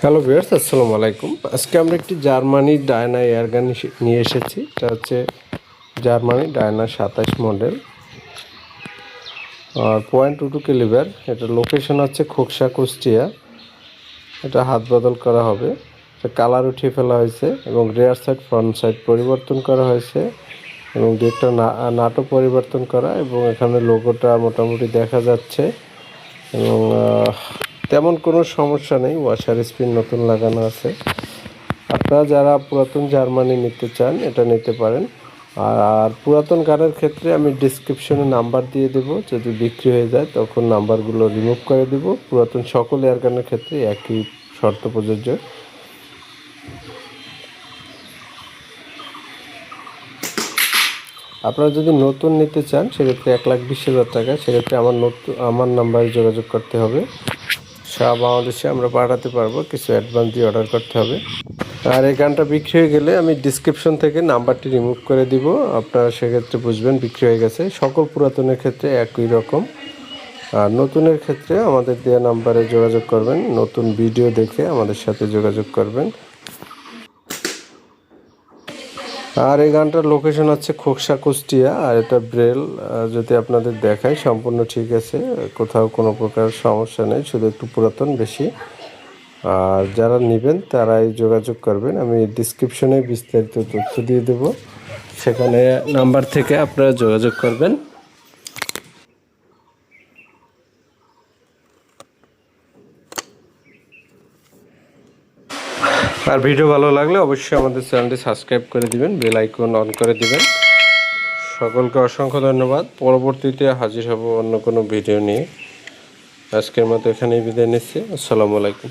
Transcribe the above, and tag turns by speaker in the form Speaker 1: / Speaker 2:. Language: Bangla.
Speaker 1: হ্যালো ভিউয়ার্স, আসসালামু আলাইকুম। আজকে আমরা একটি জার্মানি ডায়না এয়ারগান নিয়ে এসেছি। এটা হচ্ছে জার্মানি ডায়না 27 মডেল আর 0.22 ক্যালিবার। এটা লোকেশন হচ্ছে খোকসা, কুষ্টিয়া। এটা হাত বদল করা হবে। এটা কালার উঠিয়ে ফেলা হয়েছে এবং রেয়ার সাইড ফ্রন্ট সাইড পরিবর্তন করা হয়েছে এবং দুইটা নাটও পরিবর্তন করা এবং এখানে লোগোটা মোটামুটি দেখা যাচ্ছে এবং তেমন কোনো সমস্যা নেই। ওয়াশার স্পিন নতুন লাগানো আছে। আপনারা যারা পুরাতন জার্মানি নিতে চান এটা নিতে পারেন। আর পুরাতন গানের ক্ষেত্রে আমি ডিসক্রিপশনে নাম্বার দিয়ে দেব, যদি বিক্রি হয়ে যায় তখন নাম্বারগুলো রিমুভ করে দেব। পুরাতন সকল এয়ার গানের ক্ষেত্রে একই শর্ত প্রযোজ্য। আপনারা যদি নতুন নিতে চান সেক্ষেত্রে 1,20,000 টাকা, সেক্ষেত্রে আমার নাম্বারে যোগাযোগ করতে হবে। সারা বাংলাদেশে আমরা পাঠাতে পারবো, কিছু অ্যাডভান্স দিয়ে অর্ডার করতে হবে। আর এই গানটা বিক্রি হয়ে গেলে আমি ডিসক্রিপশন থেকে নাম্বারটি রিমুভ করে দিব, আপনারা সেক্ষেত্রে বুঝবেন বিক্রি হয়ে গেছে। সকল পুরাতনের ক্ষেত্রে একই রকম। আর নতুনের ক্ষেত্রে আমাদের দেওয়া নাম্বারে যোগাযোগ করবেন, নতুন ভিডিও দেখে আমাদের সাথে যোগাযোগ করবেন। আর এই গানটার লোকেশন হচ্ছে খোকসা, কুষ্টিয়া। আর এটা ব্রেল যদি আপনাদের দেখায় সম্পূর্ণ ঠিক আছে, কোথাও কোনো প্রকার সমস্যা নেই, শুধু একটু পুরাতন বেশি। আর যারা নেবেন তারাই যোগাযোগ করবেন, আমি ডিসক্রিপশনে বিস্তারিত তথ্য দিয়ে দেব, সেখানে নাম্বার থেকে আপনারা যোগাযোগ করবেন। আর ভিডিও ভালো লাগলে অবশ্যই আমাদের চ্যানেলটি সাবস্ক্রাইব করে দিবেন, বেল আইকন অন করে দিবেন। সকলকে অসংখ্য ধন্যবাদ। পরবর্তীতে হাজির হব অন্য কোনো ভিডিও নিয়ে। আজকের মতো এখানেই বিদায় নিচ্ছি। আসসালামু আলাইকুম।